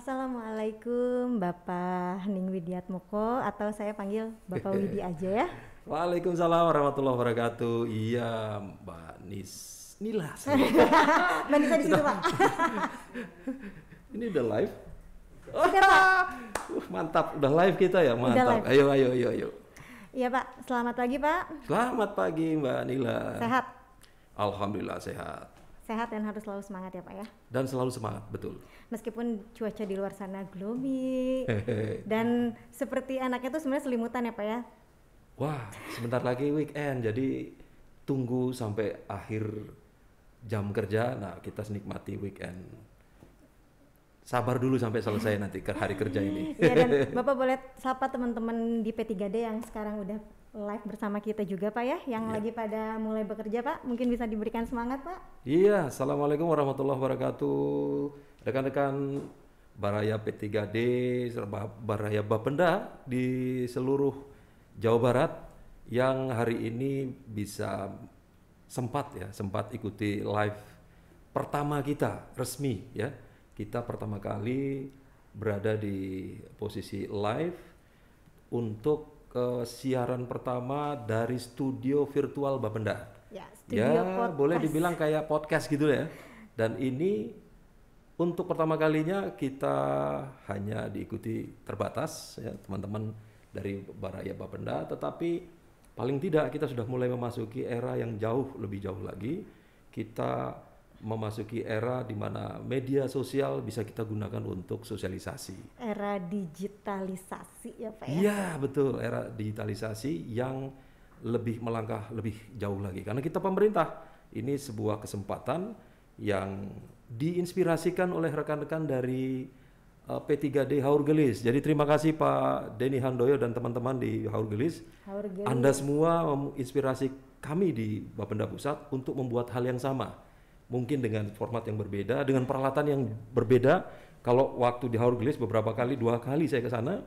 Assalamualaikum Bapak Hening Widiatmoko atau saya panggil Bapak Widi aja ya. Waalaikumsalam warahmatullahi wabarakatuh. Iya, Mbak Nila. Mbak Nisa di situ Pak. Ini udah live? Sudah Pak. Mantap, udah live kita ya, mantap. Live. Ayo. Iya Pak, selamat pagi Pak. Selamat pagi Mbak Nila. Sehat? Alhamdulillah sehat. Sehat dan harus selalu semangat ya Pak ya. Dan selalu semangat, betul. Meskipun cuaca di luar sana gloomy dan seperti anaknya tuh sebenarnya selimutan ya Pak ya. Wah, sebentar lagi weekend, jadi tunggu sampai akhir jam kerja. Nah, kita nikmati weekend. Sabar dulu sampai selesai nanti ke hari kerja ini. Iya, dan Bapak boleh sapa teman-teman di P3D yang sekarang udah live bersama kita juga Pak ya, yang lagi pada mulai bekerja Pak, mungkin bisa diberikan semangat Pak. Iya, Assalamualaikum warahmatullahi wabarakatuh. Rekan-rekan Baraya P3D, serta Baraya Bapenda di seluruh Jawa Barat yang hari ini bisa sempat ikuti live pertama kita resmi ya. Kita pertama kali berada di posisi live untuk siaran pertama dari studio virtual Bapenda. Ya, studio podcast. Boleh dibilang kayak podcast gitu ya. Dan ini untuk pertama kalinya kita hanya diikuti terbatas ya teman-teman dari Baraya Bapenda, tetapi paling tidak kita sudah mulai memasuki era yang lebih jauh lagi. Kita memasuki era di mana media sosial bisa kita gunakan untuk sosialisasi. Era digitalisasi ya Pak ya? Iya betul, era digitalisasi yang melangkah lebih jauh lagi. Karena kita pemerintah, ini sebuah kesempatan yang diinspirasikan oleh rekan-rekan dari P3D Haurgelis. Jadi terima kasih Pak Denny Handoyo dan teman-teman di Haurgelis. Anda semua menginspirasi kami di Bapenda Pusat untuk membuat hal yang sama. Mungkin dengan format yang berbeda, dengan peralatan yang berbeda. Kalau waktu di Haurgelis beberapa kali, 2 kali saya ke sana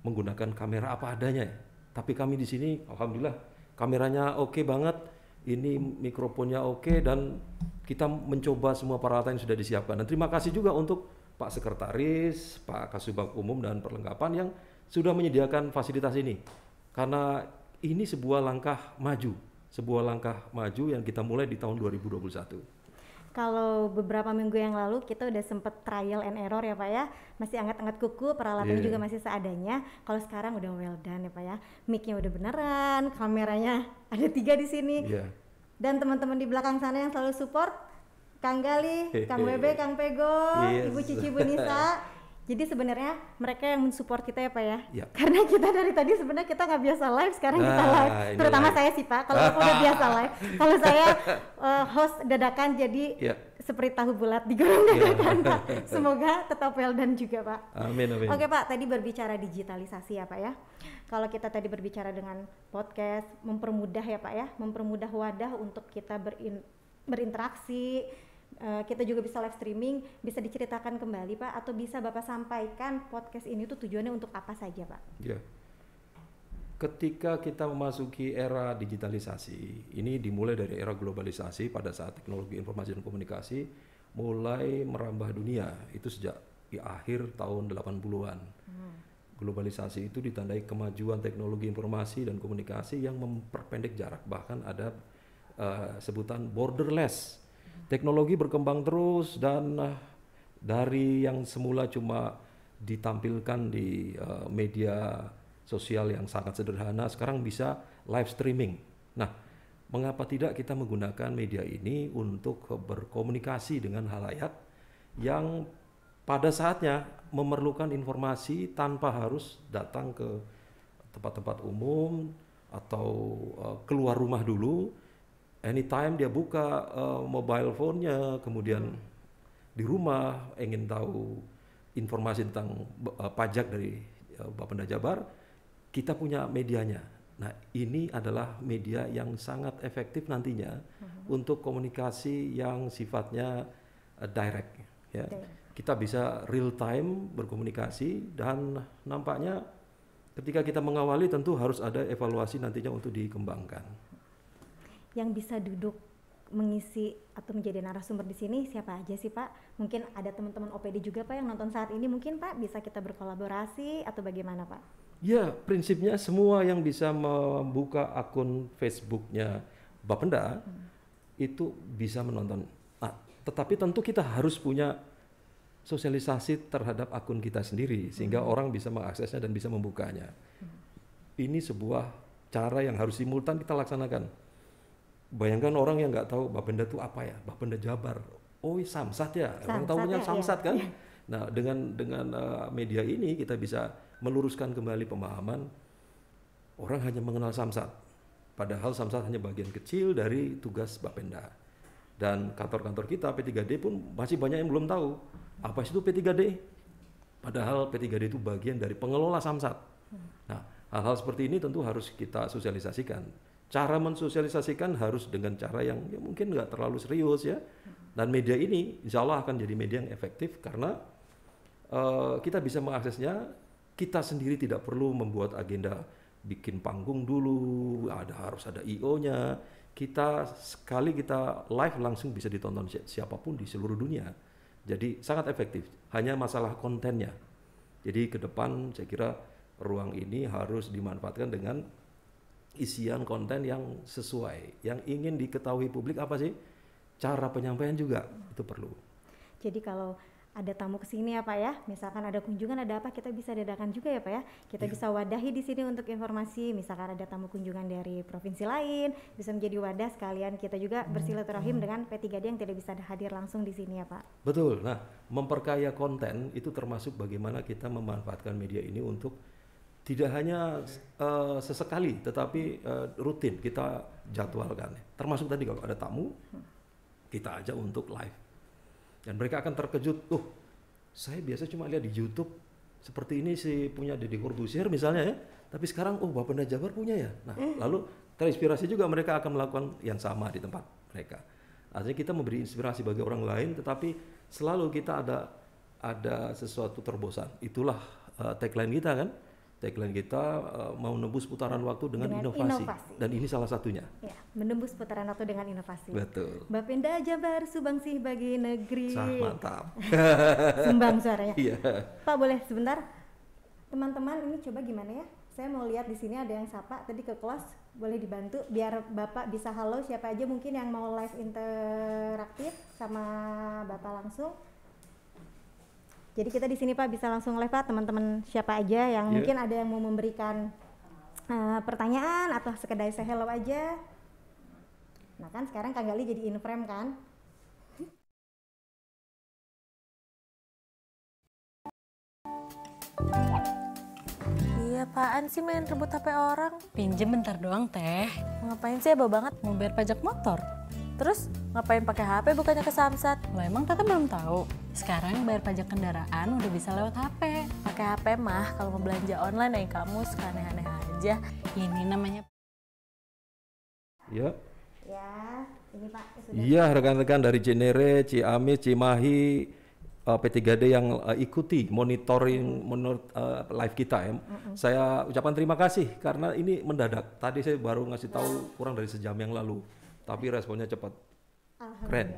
menggunakan kamera apa adanya. Tapi kami di sini, alhamdulillah kameranya oke banget, ini mikrofonnya oke, dan kita mencoba semua peralatan yang sudah disiapkan. Dan terima kasih juga untuk Pak Sekretaris, Pak Kasubag Umum dan Perlengkapan yang sudah menyediakan fasilitas ini. Karena ini sebuah langkah maju yang kita mulai di tahun 2021. Kalau beberapa minggu yang lalu kita udah sempet trial and error ya Pak ya, masih angkat-angkat kuku, peralatannya juga masih seadanya. Kalau sekarang udah well done ya Pak ya, mic-nya udah beneran, kameranya ada 3 di sini, dan teman-teman di belakang sana yang selalu support, Kang Gali, Kang Bebe, Kang Pego, Ibu Cici, Bu Nisa. Jadi sebenarnya mereka yang mensupport kita ya Pak ya. Karena kita dari tadi sebenarnya kita nggak biasa live, sekarang kita live. Terutama saya sih Pak, kalau aku udah biasa live. Kalau saya host dadakan jadi seperti tahu bulat digoreng dadakan Pak. Semoga tetap well done juga Pak. Amin. Oke Pak, tadi berbicara digitalisasi ya Pak ya. Kalau kita tadi berbicara dengan podcast, mempermudah ya Pak ya, mempermudah wadah untuk kita berinteraksi. Kita juga bisa live streaming, bisa diceritakan kembali Pak, atau bisa Bapak sampaikan podcast ini tuh tujuannya untuk apa saja Pak? Ya, ketika kita memasuki era digitalisasi, ini dimulai dari era globalisasi pada saat teknologi informasi dan komunikasi mulai merambah dunia, itu sejak di akhir tahun 80-an. Globalisasi itu ditandai kemajuan teknologi informasi dan komunikasi yang memperpendek jarak, bahkan ada sebutan borderless. Teknologi berkembang terus dan dari yang semula cuma ditampilkan di media sosial yang sangat sederhana, sekarang bisa live streaming. Nah, mengapa tidak kita menggunakan media ini untuk berkomunikasi dengan halayak yang pada saatnya memerlukan informasi tanpa harus datang ke tempat-tempat umum atau keluar rumah dulu. Anytime dia buka mobile phone-nya, kemudian di rumah ingin tahu informasi tentang pajak dari Bapenda Jabar, kita punya medianya. Nah, ini adalah media yang sangat efektif nantinya untuk komunikasi yang sifatnya direct. Ya. Kita bisa real time berkomunikasi, dan nampaknya ketika kita mengawali tentu harus ada evaluasi nantinya untuk dikembangkan. Yang bisa duduk mengisi atau menjadi narasumber di sini siapa aja sih Pak? Mungkin ada teman-teman OPD juga Pak yang nonton saat ini, mungkin Pak bisa kita berkolaborasi atau bagaimana Pak? Ya, prinsipnya semua yang bisa membuka akun Facebooknya Bapenda itu bisa menonton. Nah, tetapi tentu kita harus punya sosialisasi terhadap akun kita sendiri sehingga orang bisa mengaksesnya dan bisa membukanya. Ini sebuah cara yang harus simultan kita laksanakan. Bayangkan orang yang nggak tahu Bapenda itu apa ya, Bapenda Jabar. Oh, Samsat ya, orang tahunya Samsat kan. Nah, dengan media ini kita bisa meluruskan kembali pemahaman orang hanya mengenal Samsat. Padahal Samsat hanya bagian kecil dari tugas Bapenda. Dan kantor-kantor kita P3D pun masih banyak yang belum tahu apa itu P3D. Padahal P3D itu bagian dari pengelola Samsat. Nah, hal-hal seperti ini tentu harus kita sosialisasikan. Cara mensosialisasikan harus dengan cara yang ya mungkin nggak terlalu serius ya. Dan media ini insya Allah akan jadi media yang efektif karena kita bisa mengaksesnya. Kita sendiri tidak perlu membuat agenda bikin panggung dulu, harus ada IO-nya. Kita sekali kita live langsung bisa ditonton siapapun di seluruh dunia. Jadi sangat efektif. Hanya masalah kontennya. Jadi ke depan saya kira ruang ini harus dimanfaatkan dengan isian konten yang sesuai. Yang ingin diketahui publik apa sih? Cara penyampaian juga itu perlu. Jadi kalau ada tamu kesini ya Pak ya, misalkan ada kunjungan ada apa kita bisa dadakan juga ya Pak ya, kita bisa wadahi di sini untuk informasi, misalkan ada tamu kunjungan dari provinsi lain, bisa menjadi wadah sekalian kita juga bersilaturahim dengan P3D yang tidak bisa hadir langsung di sini ya Pak. Betul, nah memperkaya konten itu termasuk bagaimana kita memanfaatkan media ini untuk tidak hanya sesekali tetapi rutin kita jadwalkan, termasuk tadi kalau ada tamu kita ajak untuk live. Dan mereka akan terkejut, saya biasa cuma lihat di YouTube seperti ini sih punya Deddy Corbuzier misalnya ya, tapi sekarang Bapenda Jabar punya ya. Nah, lalu terinspirasi juga mereka akan melakukan yang sama di tempat mereka. Artinya kita memberi inspirasi bagi orang lain, tetapi selalu kita ada sesuatu terobosan. Itulah tagline kita kan. Tagline kita mau menembus putaran waktu dengan inovasi. Dan ini salah satunya. Ya, menembus putaran waktu dengan inovasi. Betul. Bapenda Jabar Subangsih bagi negeri. Mantap. Sumbang suaranya. Iya. Pak boleh sebentar? Teman-teman ini coba gimana ya? Saya mau lihat di sini ada yang sapa tadi ke close, boleh dibantu biar Bapak bisa halo siapa aja mungkin yang mau live interaktif sama Bapak langsung. Jadi kita di sini Pak bisa langsung live Pak, teman-teman siapa aja yang mungkin ada yang mau memberikan pertanyaan atau sekedar say hello aja. Nah kan sekarang Kang Gali jadi in frame kan. Iya apaan sih main rebut HP orang? Pinjem bentar doang teh. Ngapain sih abah banget? Mau bayar pajak motor. Terus ngapain pakai HP bukannya ke Samsat? Lo emang tata belum tahu? Sekarang bayar pajak kendaraan udah bisa lewat HP. Pakai HP mah kalau mau belanja online yang kamu suka aneh-aneh aja. Ini namanya. Ya. Ya, ini Pak. Iya rekan-rekan dari Cinere, Ciamis, Cimahi, P3D yang ikuti monitoring live kita ya. Saya ucapkan terima kasih karena ini mendadak. Tadi saya baru ngasih tahu kurang dari sejam yang lalu. Tapi responnya cepat, keren.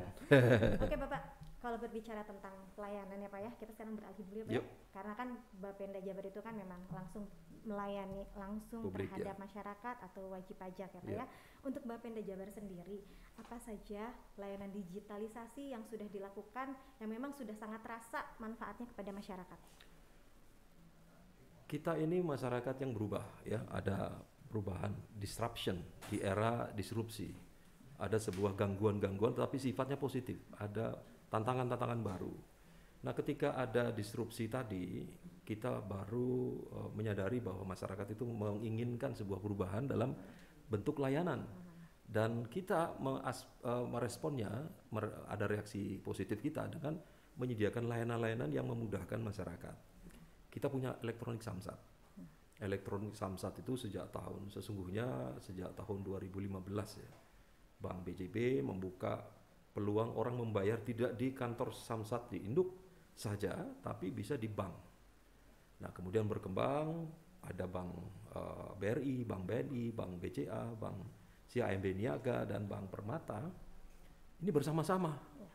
Oke Bapak, kalau berbicara tentang pelayanan ya Pak ya, kita sekarang beralih dulu ya Pak. Karena kan Bapenda Jabar itu kan memang langsung melayani langsung publik, terhadap masyarakat atau wajib pajak ya Pak ya. Untuk Bapenda Jabar sendiri, apa saja layanan digitalisasi yang sudah dilakukan yang memang sudah sangat terasa manfaatnya kepada masyarakat? Kita ini masyarakat yang berubah ya, ada perubahan, disruption di era disrupsi. Ada sebuah gangguan-gangguan tapi sifatnya positif, ada tantangan-tantangan baru. Nah ketika ada disrupsi tadi, kita baru menyadari bahwa masyarakat itu menginginkan sebuah perubahan dalam bentuk layanan. Dan kita meresponnya, ada reaksi positif kita dengan menyediakan layanan-layanan yang memudahkan masyarakat. Kita punya elektronik Samsat. Elektronik Samsat itu sejak tahun 2015 ya. Bank BJB membuka peluang orang membayar tidak di kantor Samsat di induk saja, tapi bisa di bank. Nah kemudian berkembang, ada bank BRI, bank BNI, bank BCA, bank CIMB Niaga, dan bank Permata. Ini bersama-sama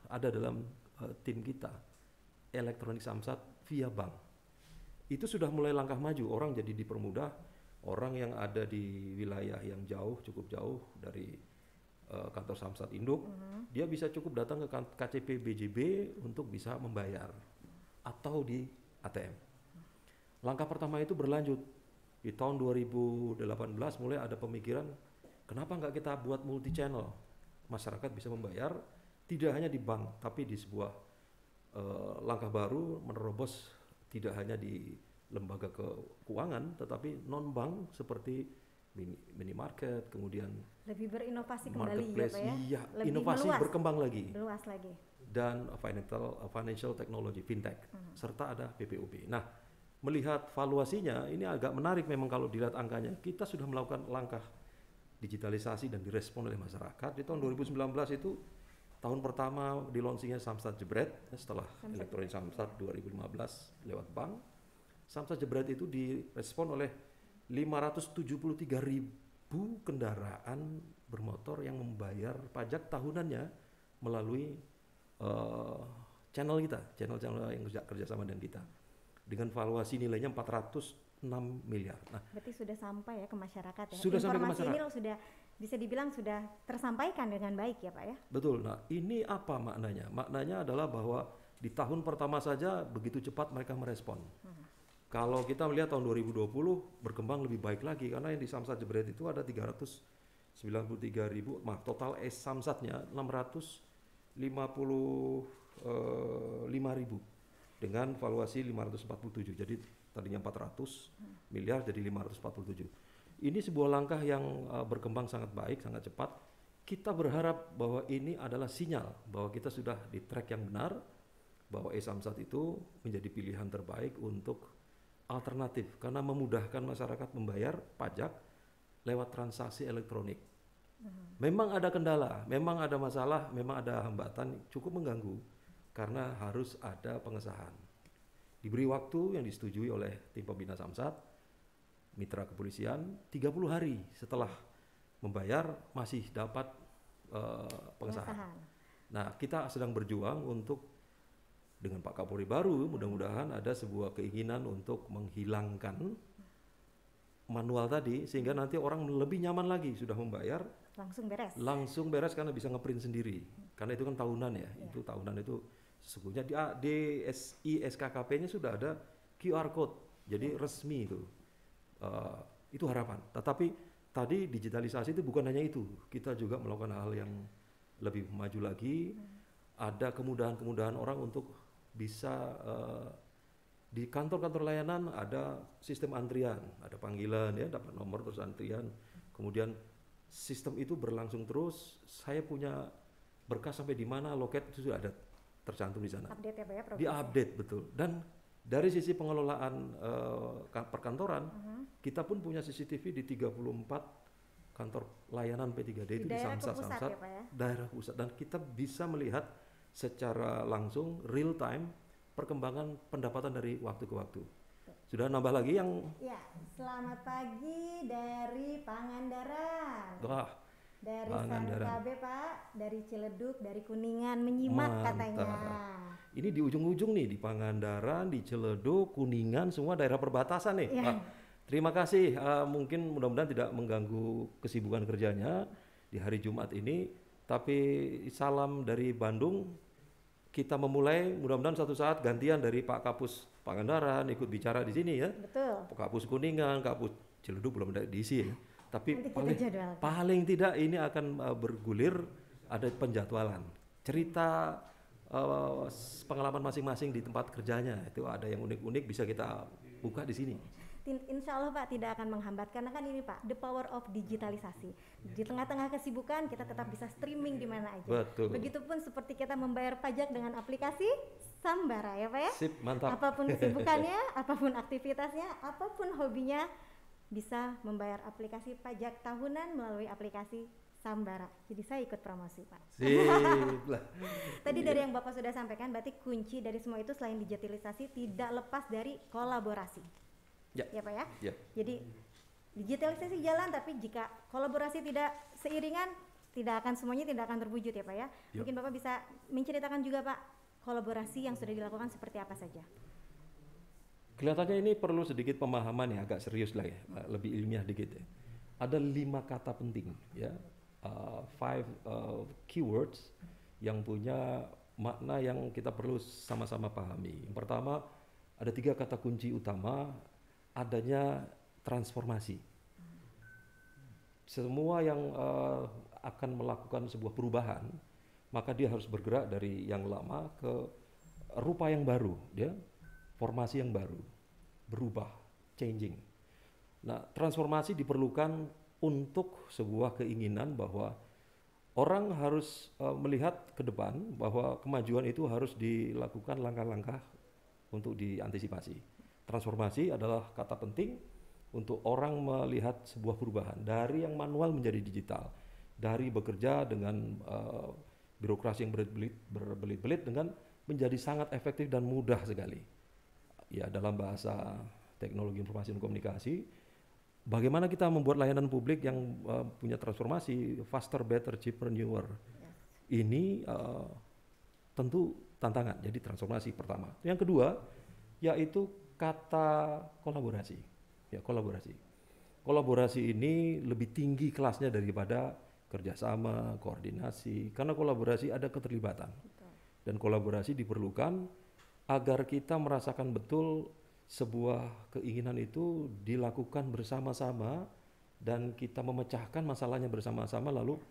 ada dalam tim kita, elektronik samsat via bank. Itu sudah mulai langkah maju, orang jadi dipermudah, orang yang ada di wilayah yang jauh, cukup jauh dari kantor samsat induk, dia bisa cukup datang ke KCP BJB untuk bisa membayar atau di ATM. Langkah pertama itu berlanjut. Di tahun 2018 mulai ada pemikiran, kenapa nggak kita buat multi channel? Masyarakat bisa membayar tidak hanya di bank, tapi di sebuah langkah baru menerobos tidak hanya di lembaga keuangan, tetapi non bank seperti minimarket, kemudian lebih berinovasi kembali ya marketplace, Pak ya. iya, Lebih inovasi meluas, berkembang lagi, meluas lagi. dan financial technology, fintech, serta ada PPOB. Nah, melihat valuasinya ini agak menarik memang kalau dilihat angkanya. Kita sudah melakukan langkah digitalisasi dan direspon oleh masyarakat. Di tahun 2019 itu tahun pertama di launchingnya Samsat Jebret, setelah elektronik Samsat 2015 lewat bank. Samsat Jebret itu direspon oleh 573.000 kendaraan bermotor yang membayar pajak tahunannya melalui channel kita, channel yang kerjasama dengan kita, dengan valuasi nilainya 406 miliar. Nah, berarti sudah sampai ya ke masyarakat ya. Sudah sampai ke Informasi masyarakat. ini sudah bisa dibilang sudah tersampaikan dengan baik ya Pak ya. betul. Nah, ini apa maknanya? Maknanya adalah bahwa di tahun pertama saja begitu cepat mereka merespon. Kalau kita melihat tahun 2020 berkembang lebih baik lagi, karena yang di Samsat Jebret itu ada 393.000, total Samsatnya 655.000 dengan valuasi 547. Jadi tadinya 400 miliar jadi 547. Ini sebuah langkah yang berkembang sangat baik, sangat cepat. Kita berharap bahwa ini adalah sinyal bahwa kita sudah di track yang benar, bahwa e-Samsat itu menjadi pilihan terbaik untuk alternatif karena memudahkan masyarakat membayar pajak lewat transaksi elektronik. Memang ada kendala, memang ada masalah, memang ada hambatan cukup mengganggu karena harus ada pengesahan. Diberi waktu yang disetujui oleh tim pembina Samsat, mitra kepolisian, 30 hari setelah membayar masih dapat pengesahan. Nah, kita sedang berjuang untuk dengan Pak Kapolri baru, mudah-mudahan ada sebuah keinginan untuk menghilangkan manual tadi sehingga nanti orang lebih nyaman lagi sudah membayar langsung beres karena bisa ngeprint sendiri karena itu kan tahunan ya. Itu tahunan itu sesungguhnya di SKKP-nya sudah ada QR code jadi resmi itu harapan. Tetapi tadi digitalisasi itu bukan hanya itu, kita juga melakukan hal yang lebih maju lagi. Ada kemudahan-kemudahan orang untuk bisa di kantor-kantor layanan ada sistem antrian, ada panggilan ya, dapat nomor terus antrian. Kemudian sistem itu berlangsung terus. Saya punya berkas sampai di mana, loket itu sudah ada tercantum di sana. Update ya Pak ya, Di-update betul. Dan dari sisi pengelolaan perkantoran, kita pun punya CCTV di 34 kantor layanan P3D itu di Samsat, ya, Pak ya? daerah pusat, dan kita bisa melihat secara langsung real time perkembangan pendapatan dari waktu ke waktu. Sudah nambah lagi yang ya, selamat pagi dari Pangandaran. wah, Dari Pangandaran. SanKB Pak, dari Ciledug, dari Kuningan menyimak katanya. Ini di ujung-ujung nih, di Pangandaran, di Ciledug, Kuningan, semua daerah perbatasan nih. Ya. Pak, terima kasih. Mungkin mudah-mudahan tidak mengganggu kesibukan kerjanya di hari Jumat ini. Tapi salam dari Bandung. Kita memulai, mudah-mudahan suatu saat gantian dari Pak Kapus Pangandaran ikut bicara di sini ya. Betul. Pak Kapus Kuningan, Kapus Ciledug belum ada diisi ya. Tapi Nanti kita paling tidak ini akan bergulir, ada penjadwalan. Cerita pengalaman masing-masing di tempat kerjanya itu ada yang unik-unik bisa kita buka di sini. Insya Allah Pak tidak akan menghambat karena kan ini Pak the power of digitalisasi. Di tengah-tengah kesibukan kita tetap bisa streaming di mana aja. Betul. Begitupun seperti kita membayar pajak dengan aplikasi Sambara ya Pak ya. Sip, mantap. Apapun kesibukannya, apapun aktivitasnya, apapun hobinya bisa membayar aplikasi pajak tahunan melalui aplikasi Sambara. Jadi saya ikut promosi Pak. Sip lah. Tadi dari yang Bapak sudah sampaikan berarti kunci dari semua itu selain digitalisasi tidak lepas dari kolaborasi. Ya Pak ya. Ya. Jadi digitalisasi jalan tapi jika kolaborasi tidak seiringan semuanya tidak akan terwujud ya Pak ya. Mungkin Bapak bisa menceritakan juga Pak kolaborasi yang sudah dilakukan seperti apa saja. Kelihatannya ini perlu sedikit pemahaman ya, agak serius lah ya, lebih ilmiah dikit ya. Ada 5 kata penting ya, 5 keywords yang punya makna yang kita perlu sama-sama pahami. Yang pertama, ada 3 kata kunci utama, adanya transformasi. Semua yang akan melakukan sebuah perubahan, maka dia harus bergerak dari yang lama ke rupa yang baru, ya, formasi yang baru, berubah, changing. Nah, transformasi diperlukan untuk sebuah keinginan bahwa orang harus melihat ke depan bahwa kemajuan itu harus dilakukan langkah-langkah untuk diantisipasi. Transformasi adalah kata penting untuk orang melihat sebuah perubahan dari yang manual menjadi digital, dari bekerja dengan birokrasi yang berbelit-belit dengan menjadi sangat efektif dan mudah sekali. Ya, dalam bahasa teknologi informasi dan komunikasi, bagaimana kita membuat layanan publik yang punya transformasi faster, better, cheaper, newer. Ini tentu tantangan. Jadi transformasi pertama. Yang kedua yaitu kata kolaborasi. Ya, kolaborasi. Kolaborasi ini lebih tinggi kelasnya daripada kerjasama, koordinasi. Karena kolaborasi ada keterlibatan. Dan kolaborasi diperlukan agar kita merasakan betul sebuah keinginan itu dilakukan bersama-sama dan kita memecahkan masalahnya bersama-sama, lalu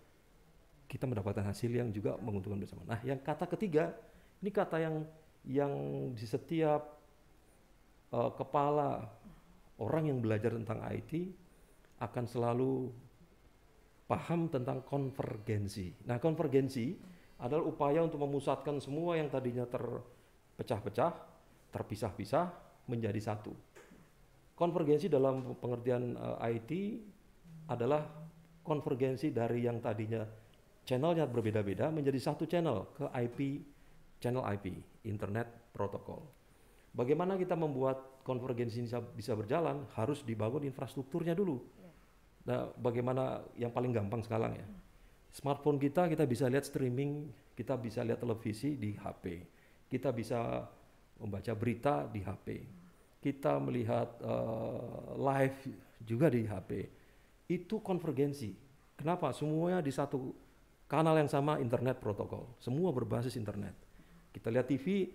kita mendapatkan hasil yang juga menguntungkan bersama. Nah, yang kata ketiga, ini kata yang di setiap kepala orang yang belajar tentang IT akan selalu paham tentang konvergensi. Nah, konvergensi adalah upaya untuk memusatkan semua yang tadinya terpecah-pecah, terpisah-pisah menjadi satu. Konvergensi dalam pengertian IT adalah konvergensi dari yang tadinya channelnya berbeda-beda menjadi satu channel ke channel IP, Internet Protocol. Bagaimana kita membuat konvergensi ini bisa berjalan? Harus dibangun infrastrukturnya dulu. Nah, bagaimana yang paling gampang sekarang ya? Smartphone kita bisa lihat streaming, kita bisa lihat televisi di HP, kita bisa membaca berita di HP, kita melihat live juga di HP. Itu konvergensi. Kenapa? Semuanya di satu kanal yang sama, internet protokol. Semua berbasis internet. Kita lihat TV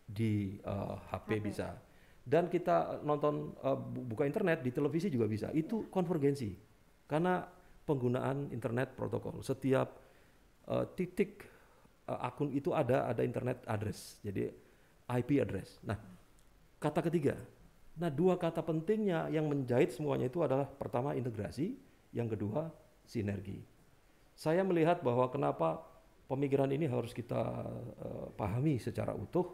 di HP bisa. Dan kita nonton buka internet di televisi juga bisa. Itu konvergensi. Karena penggunaan internet protokol. Setiap titik akun itu ada internet address. Jadi IP address. Nah, kata ketiga. Nah, 2 kata pentingnya yang menjahit semuanya itu adalah pertama integrasi, yang kedua sinergi. Saya melihat bahwa kenapa pemikiran ini harus kita pahami secara utuh,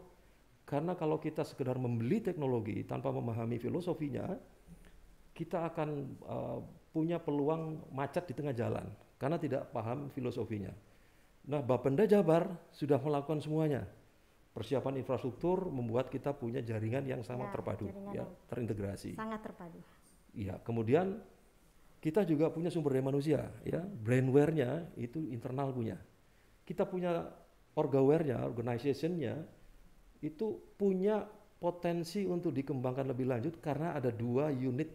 karena kalau kita sekedar membeli teknologi tanpa memahami filosofinya, kita akan punya peluang macet di tengah jalan karena tidak paham filosofinya. Nah, Bapenda Jabar sudah melakukan semuanya. Persiapan infrastruktur membuat kita punya jaringan yang sangat terpadu, ya, terintegrasi. Sangat terpadu. Iya, kemudian kita juga punya sumber daya manusia, ya, brainware-nya itu internal punya. Kita punya orgaware-nya, organization-nya itu punya potensi untuk dikembangkan lebih lanjut karena ada 2 unit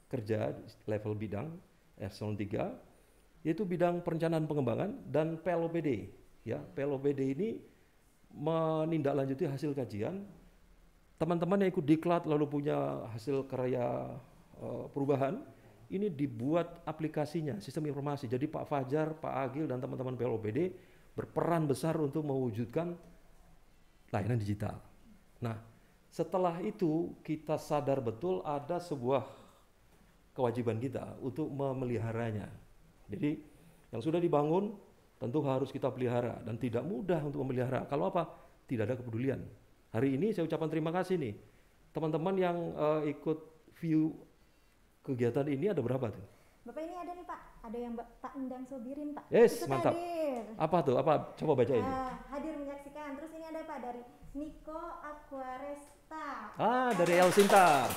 kerja level bidang eselon 3, yaitu bidang perencanaan pengembangan dan PLOPD. Ya, PLOPD ini menindaklanjuti hasil kajian. Teman-teman yang ikut diklat lalu punya hasil karya perubahan, ini dibuat aplikasinya, sistem informasi. Jadi Pak Fajar, Pak Agil, dan teman-teman PLOPD berperan besar untuk mewujudkan layanan digital. Nah, setelah itu kita sadar betul ada sebuah kewajiban kita untuk memeliharanya. Jadi yang sudah dibangun tentu harus kita pelihara dan tidak mudah untuk memelihara. Kalau apa? Tidak ada kepedulian. Hari ini saya ucapkan terima kasih nih. Teman-teman yang ikut view kegiatan ini ada berapa tuh? Bapak ini ada nih Pak, ada yang Pak Endang Sobirin Pak. Yes, ikut mantap. Hadir. Apa tuh? Apa? Coba baca ini. Hadir menyaksikan. Terus ini ada Pak dari Niko Aquaresta. Dari El Sinta.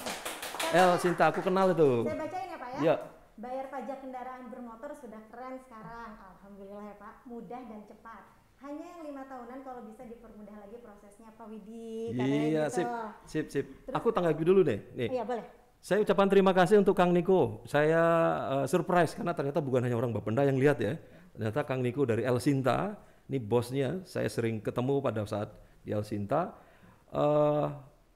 El Sinta, aku kenal itu. Saya bacain ya Pak ya. Ya. Bayar pajak kendaraan bermotor sudah keren sekarang, alhamdulillah ya Pak, mudah dan cepat. Hanya yang 5 tahunan kalau bisa dipermudah lagi prosesnya Pak Widi. Iya, Gitu. sip. Aku tanggapi dulu nih. Iya boleh. Saya ucapkan terima kasih untuk Kang Niko. Saya surprise karena ternyata bukan hanya orang Bapenda yang lihat ya. Ternyata Kang Niko dari El Sinta, ini bosnya. Saya sering ketemu pada saat di El Sinta.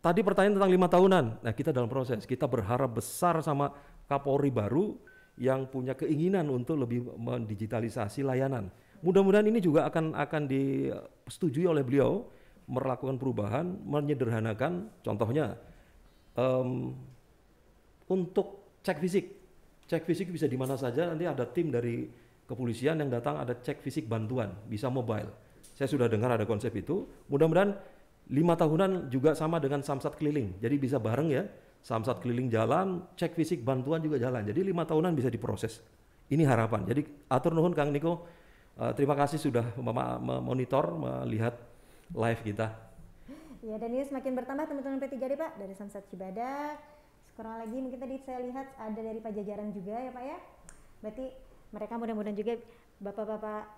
Tadi pertanyaan tentang 5 tahunan. Nah, kita dalam proses. Kita berharap besar sama Kapolri baru yang punya keinginan untuk lebih mendigitalisasi layanan. Mudah-mudahan ini juga akan disetujui oleh beliau melakukan perubahan, menyederhanakan. Contohnya untuk cek fisik bisa di mana saja. Nanti ada tim dari kepolisian yang datang, ada cek fisik bantuan, bisa mobile. Saya sudah dengar ada konsep itu. Mudah-mudahan 5 tahunan juga sama dengan samsat keliling. Jadi bisa bareng ya, samsat keliling jalan, cek fisik bantuan juga jalan. Jadi 5 tahunan bisa diproses. Ini harapan. Jadi atur nuhun Kang Niko. Terima kasih sudah memonitor, melihat live kita. Ya, dan ini semakin bertambah teman-teman P3D Pak, dari Samsat Cibadak. Sekarang lagi mungkin tadi saya lihat ada dari Pajajaran juga ya Pak ya. Berarti mereka mudah-mudahan juga bapak-bapak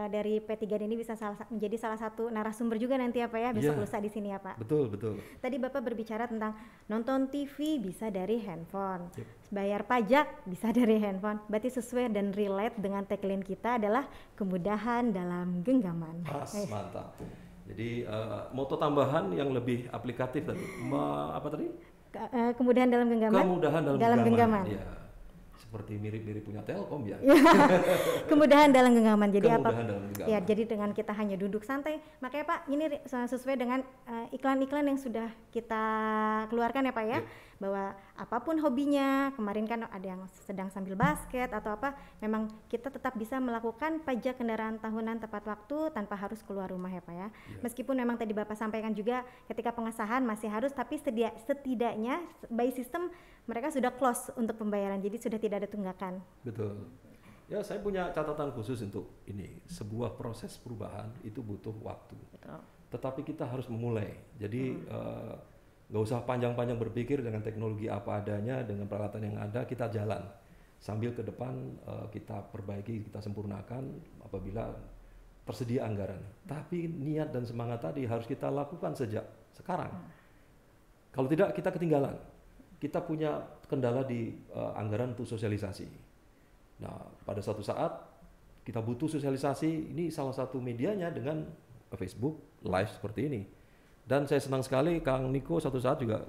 dari P3D ini bisa menjadi salah satu narasumber juga nanti ya Pak ya, besok lusa di sini ya Pak. Betul. Tadi Bapak berbicara tentang nonton TV bisa dari handphone, bayar pajak bisa dari handphone. Berarti sesuai dan relate dengan tagline kita adalah kemudahan dalam genggaman. Mantap. Jadi moto tambahan yang lebih aplikatif tadi, apa tadi? Kemudahan dalam genggaman. Kemudahan dalam genggaman. Ya. Seperti mirip-mirip punya Telkom ya. Kemudahan dalam genggaman. Jadi kemudahan dalam genggaman. Ya, jadi dengan kita hanya duduk santai, makanya Pak, ini sesuai dengan iklan-iklan yang sudah kita keluarkan ya Pak ya, bahwa apapun hobinya, kemarin kan ada yang sedang sambil basket atau apa, memang kita tetap bisa melakukan pajak kendaraan tahunan tepat waktu tanpa harus keluar rumah ya Pak ya. Meskipun memang tadi Bapak sampaikan juga ketika pengesahan masih harus, tapi setidaknya by system mereka sudah close untuk pembayaran, jadi sudah tidak ada tunggakan. Betul. Ya, saya punya catatan khusus untuk ini. Sebuah proses perubahan itu butuh waktu. Betul. Tetapi kita harus memulai. Jadi nggak usah panjang-panjang berpikir, dengan teknologi apa adanya, dengan peralatan yang ada kita jalan. Sambil ke depan kita perbaiki, kita sempurnakan apabila tersedia anggaran. Tapi niat dan semangat tadi harus kita lakukan sejak sekarang. Kalau tidak kita ketinggalan. Kita punya kendala di anggaran untuk sosialisasi. Nah, pada suatu saat kita butuh sosialisasi, ini salah satu medianya dengan Facebook live seperti ini. Dan saya senang sekali Kang Niko suatu saat juga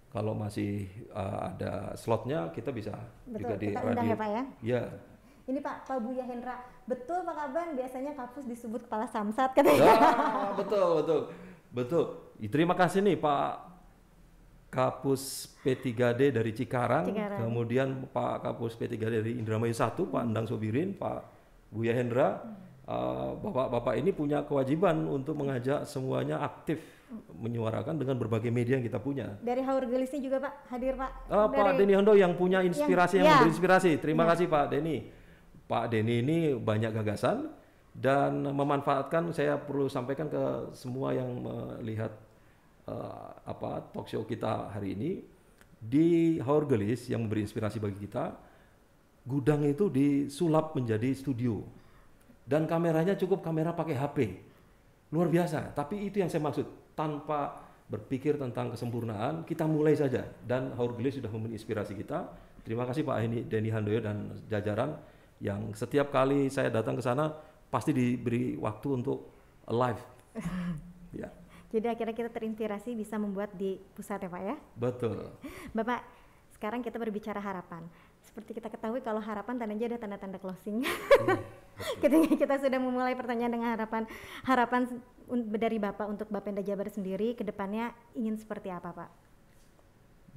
kalau masih ada slotnya kita bisa juga di kita undang radio. Ya Pak ya. Ya. Ini Pak Buya Hendra, betul Pak Kaban, biasanya Kapus disebut kepala samsat katanya. Betul. Terima kasih nih Pak Kapus P3D dari Cikarang. Kemudian Pak Kapus P3D dari Indramayu 1, Pak Endang Sobirin, Pak Buya Hendra. Bapak-bapak ini punya kewajiban untuk mengajak semuanya aktif menyuarakan dengan berbagai media yang kita punya. Dari Haur Gelisnya juga Pak hadir Pak. Pak Denny Hondo yang punya inspirasi, yang memberi inspirasi. Terima kasih Pak Denny. Pak Denny ini banyak gagasan dan memanfaatkan. Saya perlu sampaikan ke semua yang melihat talk show kita hari ini, di Haur Gelis yang memberi inspirasi bagi kita. Gudang itu disulap menjadi studio dan kameranya cukup kamera pakai HP, luar biasa. Tapi itu yang saya maksud, tanpa berpikir tentang kesempurnaan, kita mulai saja. Dan Haur Gelis sudah memberi inspirasi kita. Terima kasih Pak Denny Handoyo dan jajaran yang setiap kali saya datang ke sana pasti diberi waktu untuk live. Ya. Jadi akhirnya kita terinspirasi bisa membuat di pusat ya Pak ya? Betul. Bapak, sekarang kita berbicara harapan. Seperti kita ketahui kalau harapan tandanya ada tanda-tanda closing. Ketika kita sudah memulai pertanyaan dengan harapan dari Bapak untuk Bapenda Jabar sendiri, ke depannya ingin seperti apa Pak?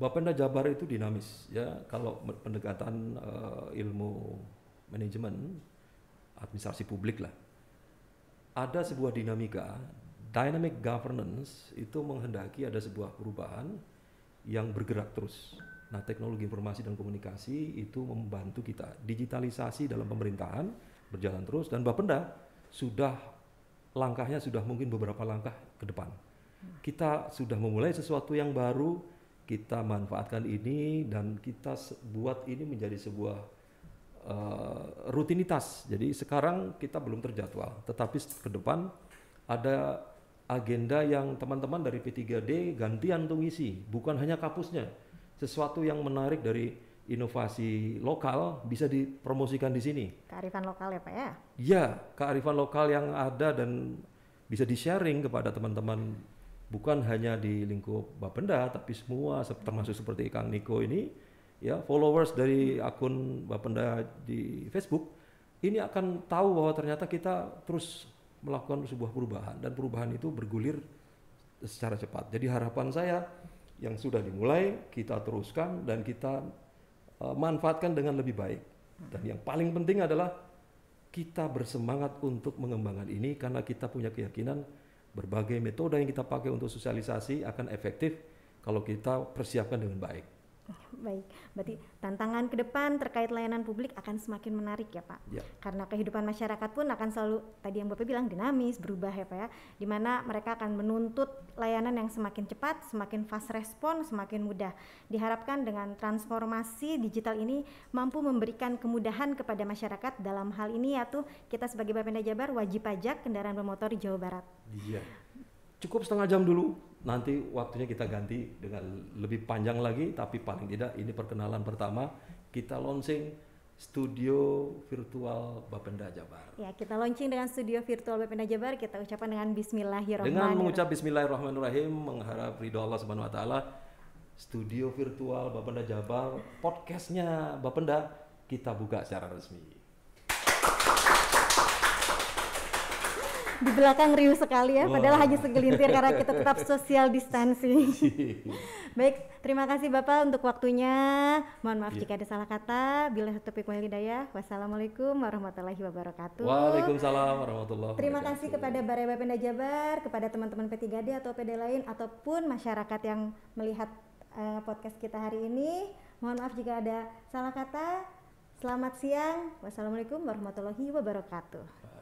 Bapenda Jabar itu dinamis ya. Kalau pendekatan ilmu manajemen, administrasi publik lah. Ada sebuah dinamika. Dynamic governance itu menghendaki ada sebuah perubahan yang bergerak terus. Nah, teknologi informasi dan komunikasi itu membantu kita. Digitalisasi dalam pemerintahan berjalan terus dan Bapenda langkahnya sudah mungkin beberapa langkah ke depan. Kita sudah memulai sesuatu yang baru, kita manfaatkan ini dan kita buat ini menjadi sebuah rutinitas. Jadi sekarang kita belum terjadwal, tetapi ke depan ada agenda yang teman-teman dari P3D gantian tuh ngisi, bukan hanya kapusnya. Sesuatu yang menarik dari inovasi lokal bisa dipromosikan di sini. Kearifan lokal ya Pak ya? Ya, kearifan lokal yang ada dan bisa di-sharing kepada teman-teman, bukan hanya di lingkup Bapenda, tapi semua termasuk seperti Kang Niko ini, ya followers dari akun Bapenda di Facebook, ini akan tahu bahwa ternyata kita terus melakukan sebuah perubahan dan perubahan itu bergulir secara cepat. Jadi harapan saya yang sudah dimulai kita teruskan dan kita manfaatkan dengan lebih baik. Dan yang paling penting adalah kita bersemangat untuk mengembangkan ini karena kita punya keyakinan berbagai metode yang kita pakai untuk sosialisasi akan efektif kalau kita persiapkan dengan baik. Baik, berarti tantangan ke depan terkait layanan publik akan semakin menarik ya Pak. Ya. Karena kehidupan masyarakat pun akan selalu, tadi yang Bapak bilang, dinamis, berubah ya Pak ya. Dimana mereka akan menuntut layanan yang semakin cepat, semakin fast respon, semakin mudah. Diharapkan dengan transformasi digital ini mampu memberikan kemudahan kepada masyarakat dalam hal ini, yaitu kita sebagai Bapenda Jabar wajib pajak kendaraan bermotor di Jawa Barat. Iya. Cukup setengah jam dulu, nanti waktunya kita ganti dengan lebih panjang lagi, tapi paling tidak ini perkenalan pertama, kita launching studio virtual Bapenda Jabar. Ya, kita launching dengan studio virtual Bapenda Jabar, kita ucapkan dengan Bismillahirrahmanirrahim. Dengan mengucap Bismillahirrahmanirrahim, mengharap ridho Allah Subhanahu Wa Taala, studio virtual Bapenda Jabar, podcastnya Bapenda kita buka secara resmi. Di belakang riuh sekali ya, padahal hanya segelintir karena kita tetap social distancing. Baik, terima kasih Bapak untuk waktunya. Mohon maaf jika ada salah kata. Bila taufiq wal hidayah. Wassalamualaikum warahmatullahi wabarakatuh. Waalaikumsalam warahmatullahi wabarakatuh. Terima kasih kepada Balai Bapenda Jabar, kepada teman-teman P3D atau PD lain ataupun masyarakat yang melihat podcast kita hari ini. Mohon maaf jika ada salah kata. Selamat siang. Wassalamualaikum warahmatullahi wabarakatuh.